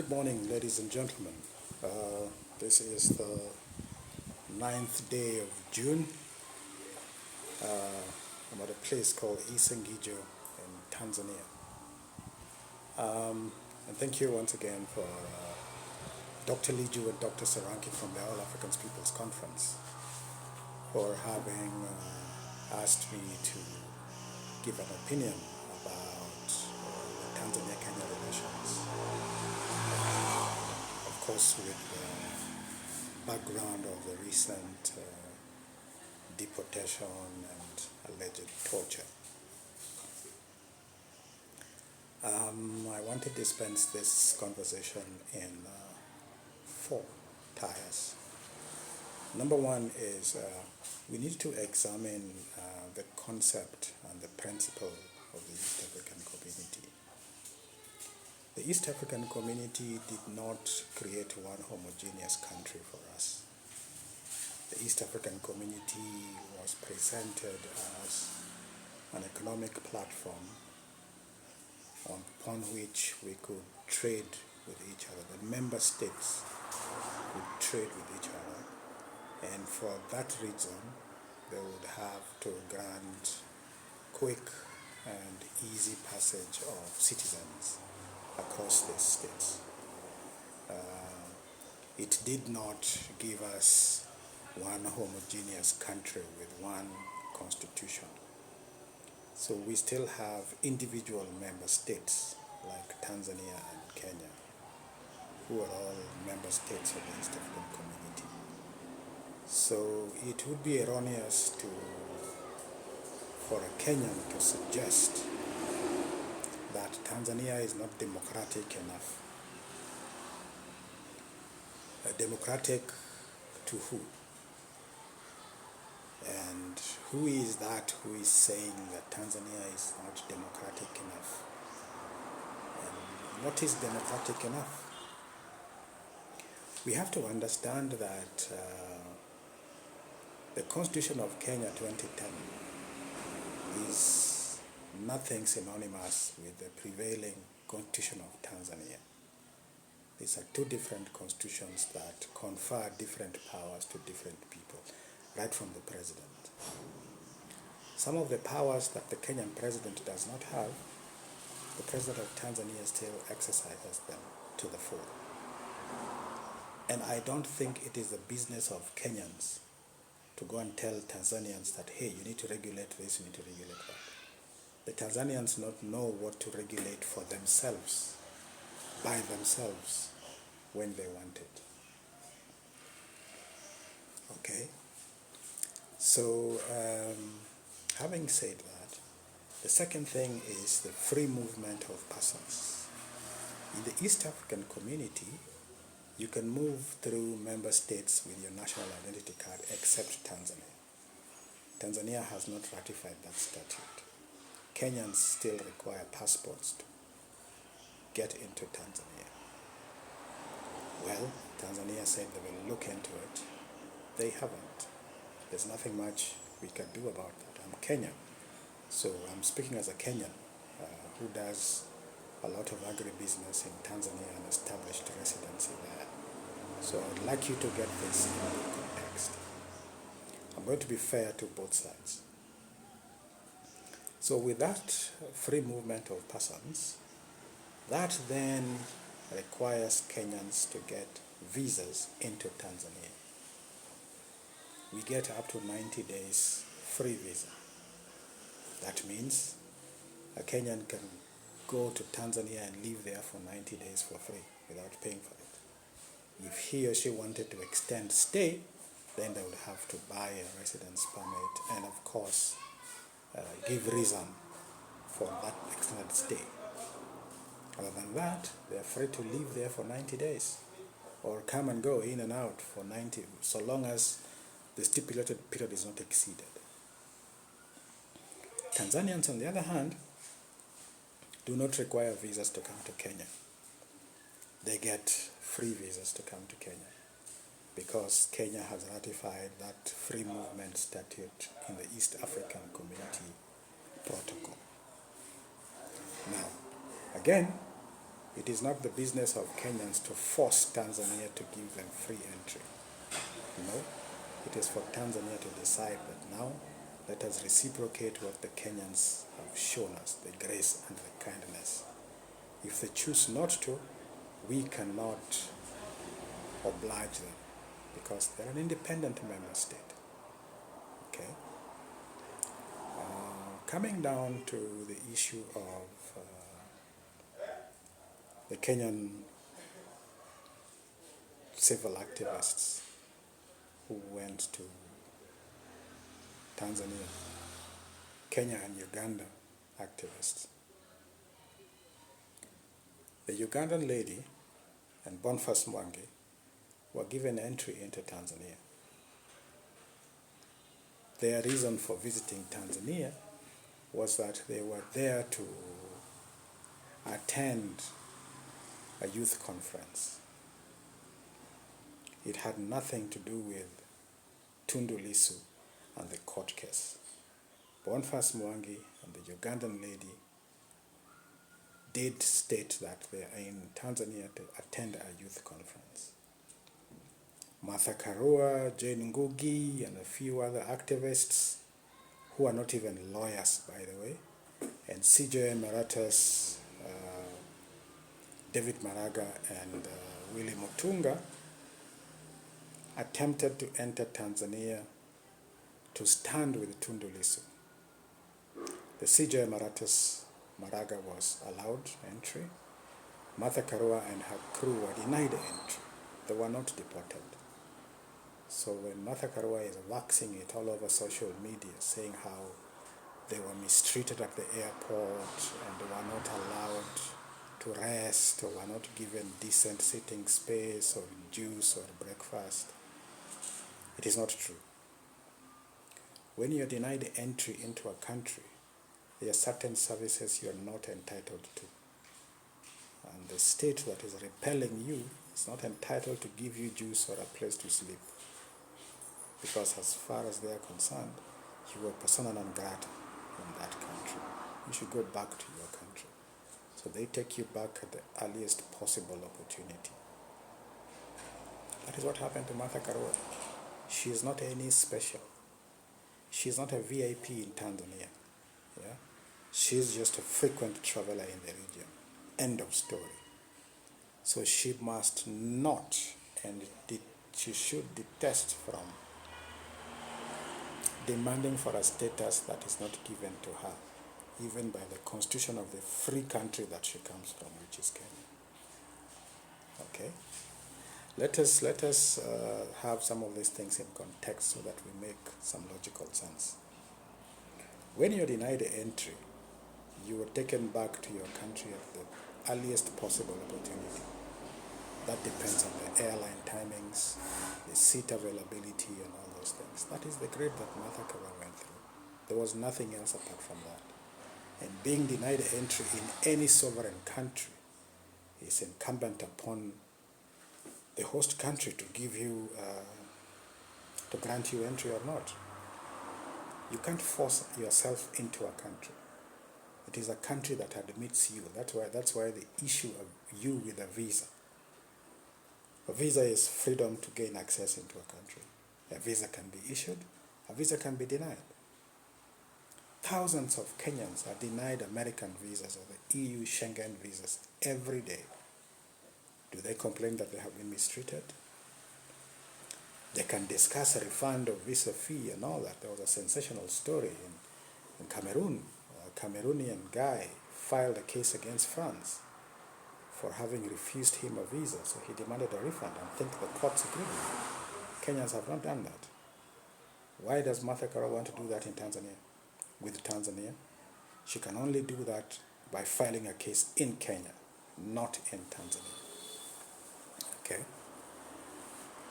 Good morning, ladies and gentlemen. This is the 9th day of June. I'm at a place called Isengijo in Tanzania. And thank you once again for Dr. Liju and Dr. Saranki from the All Africans People's Conference for having asked me to give an opinion about the Tanzania-Kenya relations. Of course, with the background of the recent deportation and alleged torture. I want to dispense this conversation in 4 tiers. Number one is we need to examine the concept and the principle of the East African community. The East African community did not create one homogeneous country for us. The East African community was presented as an economic platform upon which we could trade with each other. The member states could trade with each other, and for that reason they would have to grant quick and easy passage of citizens across these states. It did not give us one homogeneous country with one constitution. So we still have individual member states like Tanzania and Kenya, who are all member states of the East African community. So it would be erroneous for a Kenyan to suggest that Tanzania is not democratic enough. Democratic to who? And who is that who is saying that Tanzania is not democratic enough? And what is democratic enough? We have to understand that the Constitution of Kenya 2010 is nothing synonymous with the prevailing Constitution of Tanzania. These are 2 different constitutions that confer different powers to different people, right from the president. Some of the powers that the Kenyan president does not have, the president of Tanzania still exercises them to the full. And I don't think it is the business of Kenyans to go and tell Tanzanians that, hey, you need to regulate this, you need to regulate that. The Tanzanians not know what to regulate for themselves, by themselves, when they want it. Okay? So, having said that, the second thing is the free movement of persons. In the East African community, you can move through member states with your national identity card except Tanzania. Tanzania has not ratified that statute. Kenyans still require passports to get into Tanzania. Well, Tanzania said they will look into it. They haven't. There's nothing much we can do about that. I'm Kenyan, so I'm speaking as a Kenyan who does a lot of agribusiness in Tanzania and established residency there. So I'd like you to get this in the context. I'm going to be fair to both sides. So with that free movement of persons, that then requires Kenyans to get visas into Tanzania. We get up to 90 days free visa. That means a Kenyan can go to Tanzania and live there for 90 days for free without paying for it. If he or she wanted to extend stay, then they would have to buy a residence permit and of course give reason for that extended stay. Other than that, they are free to live there for 90 days or come and go in and out for 90, so long as the stipulated period is not exceeded. Tanzanians, on the other hand, do not require visas to come to Kenya. They get free visas to come to Kenya because Kenya has ratified that free movement statute in the East African Community Protocol. Now, again, It is not the business of Kenyans to force Tanzania to give them free entry. No, it is for Tanzania to decide that now let us reciprocate what the Kenyans have shown us, the grace and the kindness. If they choose not to, we cannot oblige them because they're an independent member state. Okay. Coming down to the issue of the Kenyan civil activists who went to Tanzania, Kenya and Uganda activists. The Ugandan lady and Boniface Mwangi were given entry into Tanzania. Their reason for visiting Tanzania was that they were there to attend a youth conference. It had nothing to do with Tundu Lissu and the court case. Boniface Mwangi and the Ugandan lady did state that they are in Tanzania to attend a youth conference. Martha Karua, Jane Ngugi, and a few other activists who are not even lawyers, by the way, and CJ Emeritus, David Maraga, and Willie Mutunga attempted to enter Tanzania to stand with Tundu Lissu. The CJ Emeritus Maraga was allowed entry. Martha Karua and her crew were denied entry. They were not deported. So when Martha Karua is waxing it all over social media, saying how they were mistreated at the airport and they were not allowed to rest or were not given decent sitting space or juice or breakfast, it is not true. When you are denied entry into a country, there are certain services you are not entitled to. And the state that is repelling you is not entitled to give you juice or a place to sleep. Because as far as they are concerned, you were persona non grata in that country. You should go back to your country. So they take you back at the earliest possible opportunity. That is what happened to Martha Karua. She is not any special. She is not a VIP in Tanzania. Yeah? She is just a frequent traveler in the region. End of story. So she must not, and she should detest from demanding for a status that is not given to her, even by the constitution of the free country that she comes from, which is Kenya. Okay? Let us have some of these things in context so that we make some logical sense. When you're denied entry, you are taken back to your country at the earliest possible opportunity. That depends on the airline timings, the seat availability, and all those things. That is the grade that Martha Karua went through. There was nothing else apart from that. And being denied entry in any sovereign country is incumbent upon the host country to give you, to grant you entry or not. You can't force yourself into a country. It is a country that admits you. That's why the issue of you with a visa. A visa is freedom to gain access into a country. A visa can be issued, a visa can be denied. Thousands of Kenyans are denied American visas or the EU Schengen visas every day. Do they complain that they have been mistreated? They can discuss a refund of visa fee and all that. There was a sensational story in Cameroon. A Cameroonian guy filed a case against France for having refused him a visa, so he demanded a refund. I think the courts agreed. Kenyans have not done that. Why does Martha Karua want to do that in Tanzania? With Tanzania, she can only do that by filing a case in Kenya, not in Tanzania. Okay?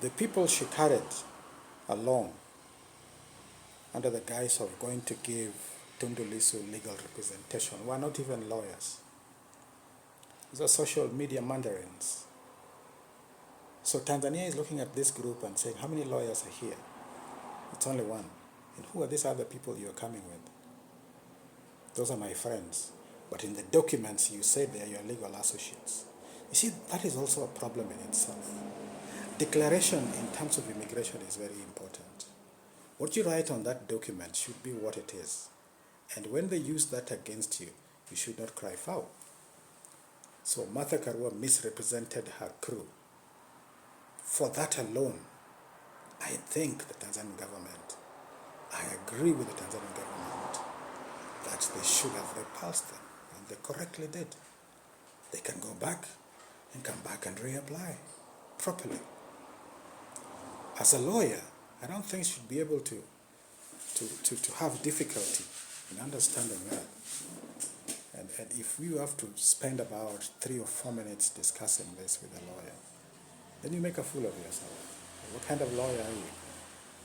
The people she carried along under the guise of going to give Tundu Lissu legal representation were not even lawyers. These are social media mandarins. So Tanzania is looking at this group and saying, how many lawyers are here? It's only one. And who are these other people you're coming with? Those are my friends. But in the documents you say they are your legal associates. You see, that is also a problem in itself. Declaration in terms of immigration is very important. What you write on that document should be what it is. And when they use that against you, you should not cry foul. So Martha Karua misrepresented her crew. For that alone, I think the Tanzanian government, I agree with the Tanzanian government that they should have repulsed them, and they correctly did. They can go back and come back and reapply properly. As a lawyer, I don't think you should be able to have difficulty in understanding that. And if you have to spend about 3 or 4 minutes discussing this with a lawyer, then you make a fool of yourself. What kind of lawyer are you?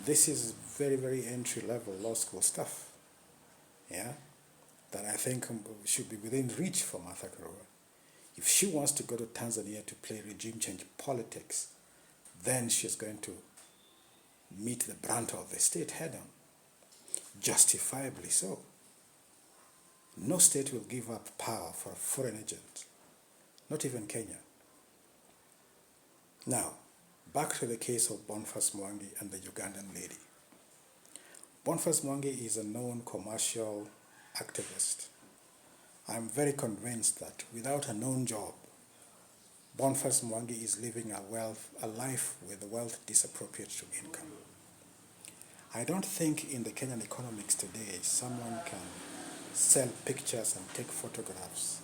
This is very, very entry-level law school stuff, yeah, that I think should be within reach for Martha Karua. If she wants to go to Tanzania to play regime change politics, then she's going to meet the brunt of the state head-on, justifiably so. No state will give up power for a foreign agent, not even Kenya. Now, back to the case of Boniface Mwangi and the Ugandan lady. Boniface Mwangi is a known commercial activist. I'm very convinced that without a known job, Boniface Mwangi is living a life with wealth disappropriate to income. I don't think in the Kenyan economics today someone can sell pictures and take photographs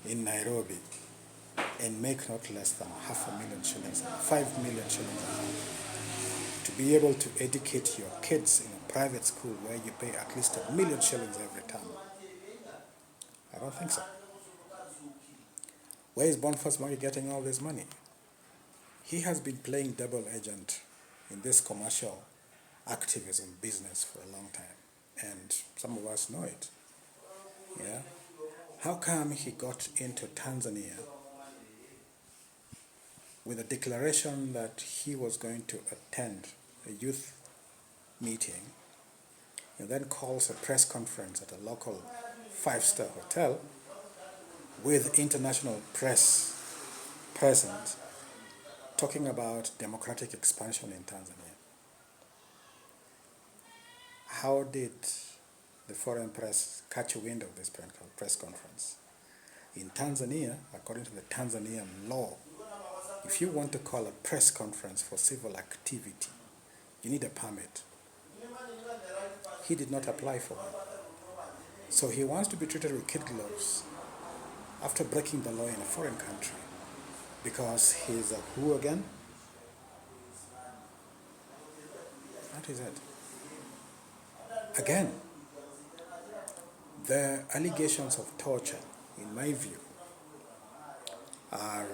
in Nairobi and make not less than 500,000 shillings, 5 million shillings a month. To be able to educate your kids in a private school where you pay at least 1 million shillings every term. I don't think so. Where is Boniface Mwangi getting all this money? He has been playing double agent in this commercial activism business for a long time, and some of us know it. Yeah? How come he got into Tanzania with a declaration that he was going to attend a youth meeting, and then calls a press conference at a local 5-star hotel with international press present, talking about democratic expansion in Tanzania? How did the foreign press catch wind of this press conference? In Tanzania, according to the Tanzanian law, if you want to call a press conference for civil activity, you need a permit. He did not apply for one. So he wants to be treated with kid gloves after breaking the law in a foreign country because he's a who again? That is it. Again, the allegations of torture, in my view, are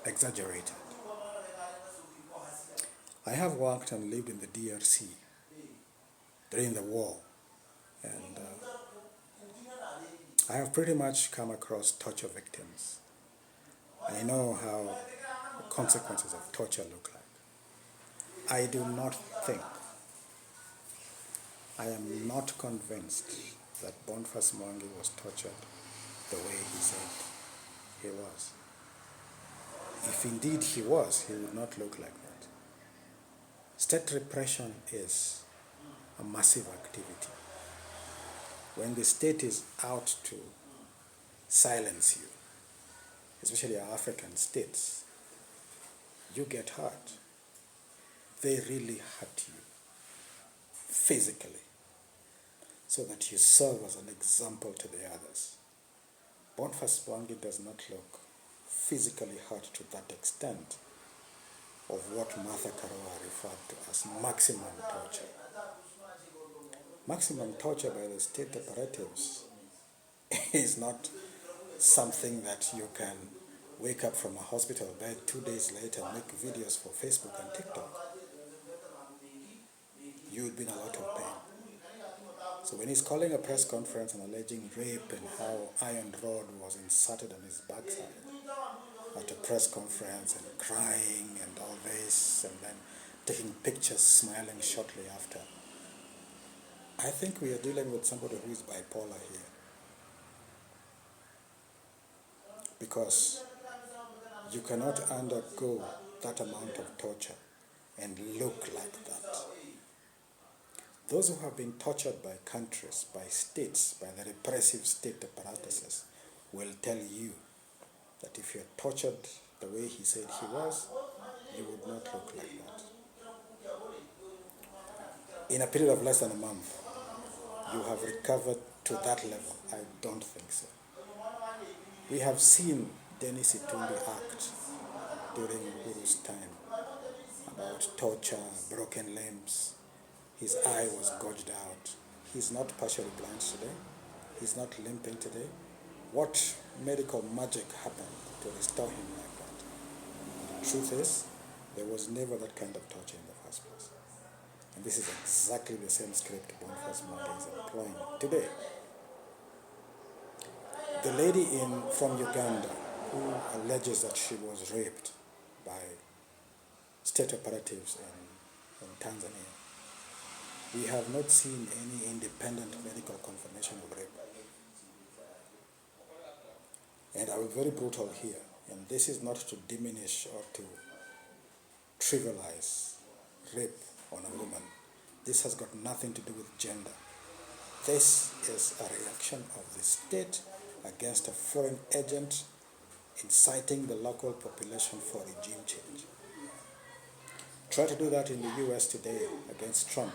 exaggerated. I have worked and lived in the DRC during the war, and I have pretty much come across torture victims. I know how the consequences of torture look like. I do not think, I am not convinced that Boniface Mwangi was tortured the way he said he was. If indeed he was, he would not look like that. State repression is a massive activity. When the state is out to silence you, especially our African states, you get hurt. They really hurt you physically, so that you serve as an example to the others. Boniface Mwangi does not look physically hurt to that extent of what Martha Karua referred to as maximum torture. Maximum torture by the state operatives is not something that you can wake up from a hospital bed 2 days later and make videos for Facebook and TikTok. You would be in a lot of pain. So when he's calling a press conference and alleging rape and how iron rod was inserted on his backside at a press conference and crying and all this and then taking pictures smiling shortly after, I think we are dealing with somebody who is bipolar here. because you cannot undergo that amount of torture and look like that. Those who have been tortured by countries, by states, by the repressive state apparatuses will tell you that if you're tortured the way he said he was, you would not look like that. In a period of less than a month, you have recovered to that level? I don't think so. We have seen Denis Itumbi act during Uhuru's time about torture, broken limbs. His eye was gouged out. He's not partially blind today. He's not limping today. What medical magic happened to restore him like that? The truth is, there was never that kind of torture in the first place. And this is exactly the same script Boniface Mwangi is employing today. The lady from Uganda who alleges that she was raped by state operatives in Tanzania, we have not seen any independent medical confirmation of rape. And I will be very brutal here, and this is not to diminish or to trivialize rape on a woman. This has got nothing to do with gender. This is a reaction of the state against a foreign agent inciting the local population for regime change. Try to do that in the US today against Trump,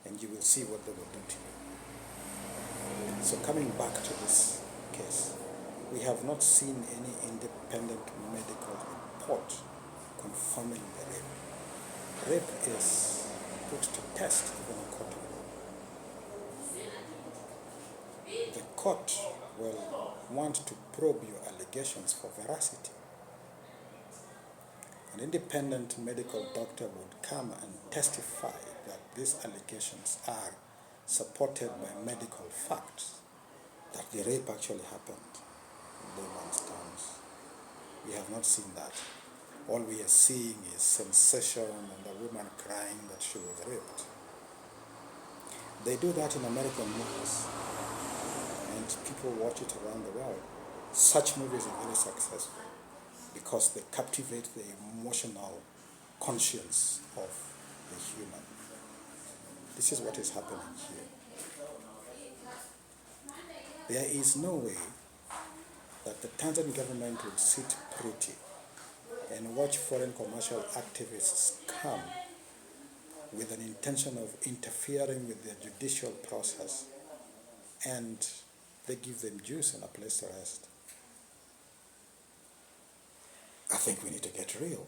and you will see what they will do to you. So coming back to this case, we have not seen any independent medical report confirming the rape. Rape is put to test even in court of law. The court will want to probe your allegations for veracity. An independent medical doctor would come and testify that these allegations are supported by medical facts, that the rape actually happened in layman's terms. We have not seen that. All we are seeing is sensation and a woman crying that she was raped. They do that in American movies, and people watch it around the world. Such movies are very successful because they captivate the emotional conscience of the human. This is what is happening here. There is no way that the Tanzanian government would sit pretty and watch foreign commercial activists come with an intention of interfering with the judicial process, and they give them juice and a place to rest. I think we need to get real.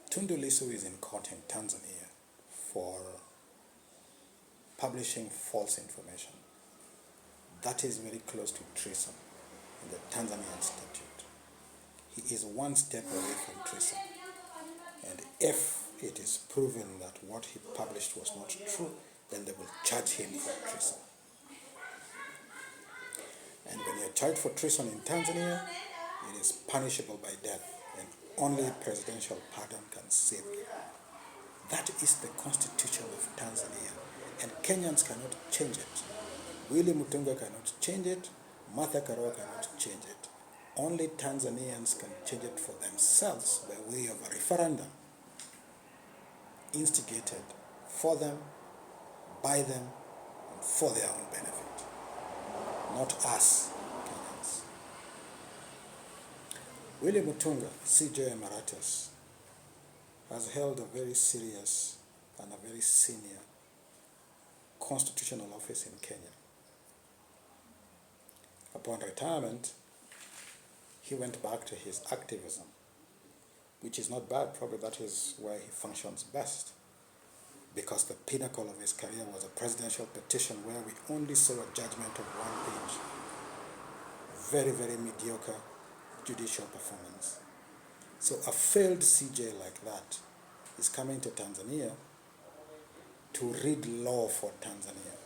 Tundu Lissu is in court in Tanzania for publishing false information. That is very close to treason in the Tanzanian statute. He is one step away from treason. And if it is proven that what he published was not true, then they will charge him for treason. And when you're charged for treason in Tanzania, it is punishable by death, and only presidential pardon can save you. That is the constitution of Tanzania, and Kenyans cannot change it. Willy Mutunga cannot change it. Martha Karua cannot change it. Only Tanzanians can change it for themselves by way of a referendum instigated for them, by them, and for their own benefit. Not us, Kenyans. Willy Mutunga, CJ Emeritus, has held a very serious and a very senior constitutional office in Kenya. Upon retirement, he went back to his activism, which is not bad. Probably that is where he functions best, because the pinnacle of his career was a presidential petition where we only saw a judgment of one page. Very, very mediocre judicial performance. So a failed CJ like that is coming to Tanzania to read law for Tanzania.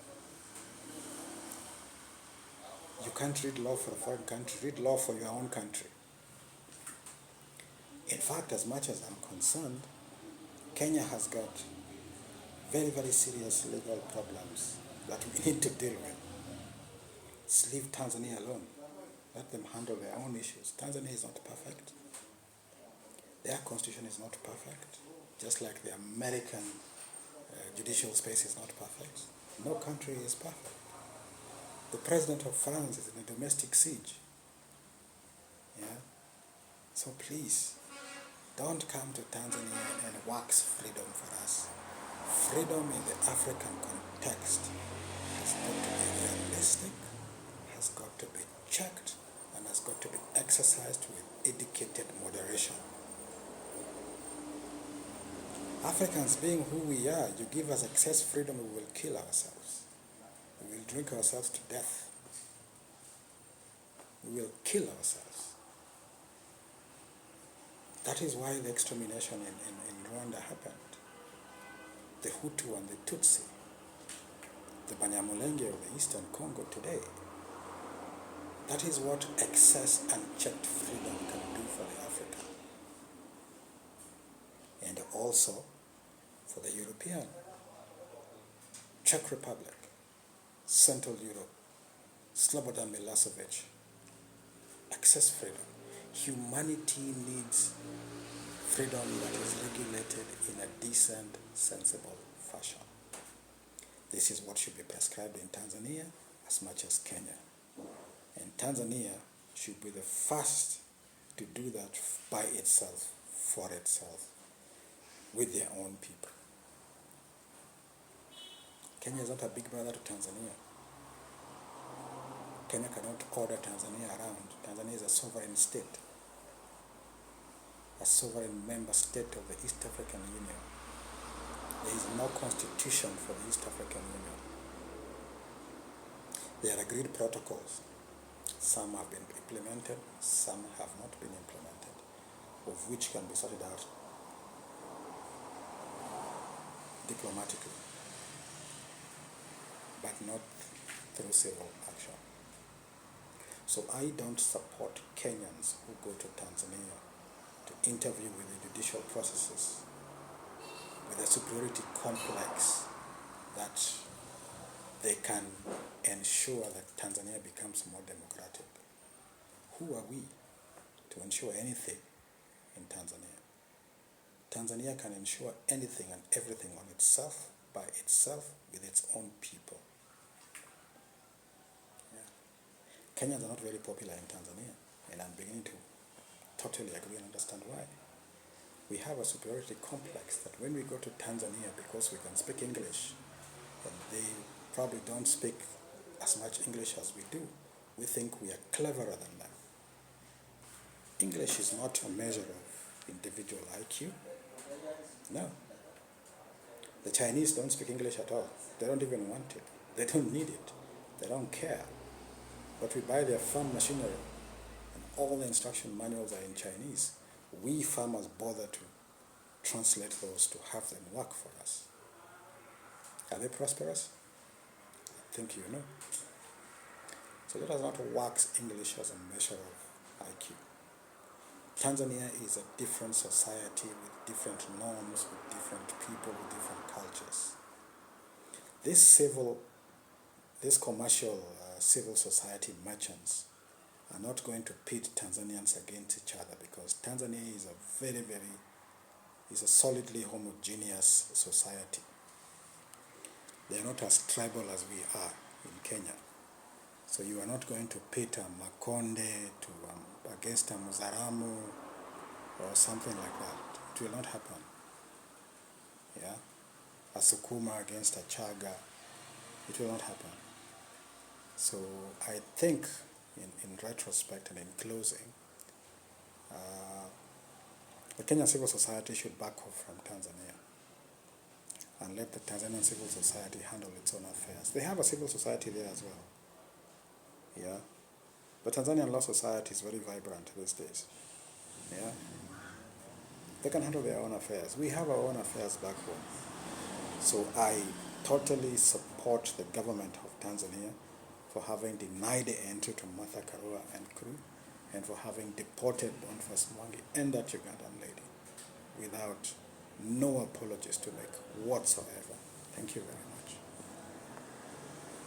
You can't read law for a foreign country, read law for your own country. In fact, as much as I'm concerned, Kenya has got very, very serious legal problems that we need to deal with. Let's leave Tanzania alone. Let them handle their own issues. Tanzania is not perfect. Their constitution is not perfect, just like the American judicial space is not perfect. No country is perfect. The president of France is in a domestic siege. Yeah? So please, don't come to Tanzania and wax freedom for us. Freedom in the African context has got to be realistic, has got to be checked, and has got to be exercised with educated moderation. Africans being who we are, you give us excess freedom, we will kill ourselves. We will drink ourselves to death. We will kill ourselves. That is why the extermination in Rwanda happened. The Hutu and the Tutsi, the Banyamulenge of the Eastern Congo today. That is what excess unchecked freedom can do for the African. And also for the European. Czech Republic, Central Europe, Slobodan Milosevic. Excess freedom. Humanity needs freedom that is regulated in a decent, sensible fashion. This is what should be prescribed in Tanzania as much as Kenya. And Tanzania should be the first to do that by itself, for itself, with their own people. Kenya is not a big brother to Tanzania. Kenya cannot order Tanzania around. Tanzania is a sovereign state, a sovereign member state of the East African Union. There is no constitution for the East African Union. There are agreed protocols. Some have been implemented, some have not been implemented, of which can be sorted out diplomatically, but not through civil action. So I don't support Kenyans who go to Tanzania to interview with the judicial processes with a superiority complex that they can ensure that Tanzania becomes more democratic. Who are we to ensure anything in Tanzania? Tanzania can ensure anything and everything on itself, by itself, with its own people. Yeah. Kenyans are not very popular in Tanzania, and I'm beginning to totally agree and understand why. We have a superiority complex that when we go to Tanzania, because we can speak English, and they probably don't speak as much English as we do, we think we are cleverer than them. English is not a measure of individual IQ. No. The Chinese don't speak English at all. They don't even want it. They don't need it. They don't care. But we buy their farm machinery, and all the instruction manuals are in Chinese. We farmers bother to translate those to have them work for us. Are they prosperous? I think you know. So let us not wax English as a measure of IQ. Tanzania is a different society with different norms, with different people, with different cultures. These commercial civil society merchants are not going to pit Tanzanians against each other, because Tanzania is a solidly homogeneous society. They are not as tribal as we are in Kenya. So you are not going to pit a Makonde against a Muzaramu or something like that. It will not happen. Yeah? A Sukuma against a Chaga. It will not happen. So I think in retrospect and in closing, the Kenyan civil society should back off from Tanzania and let the Tanzanian civil society handle its own affairs. They have a civil society there as well. Yeah? The Tanzanian law society is very vibrant these days. Yeah? They can handle their own affairs. We have our own affairs back home. So I totally support the government of Tanzania for having denied the entry to Martha Karua and crew, and for having deported Boniface Mwangi and that Ugandan lady without no apologies to make whatsoever. Thank you very much.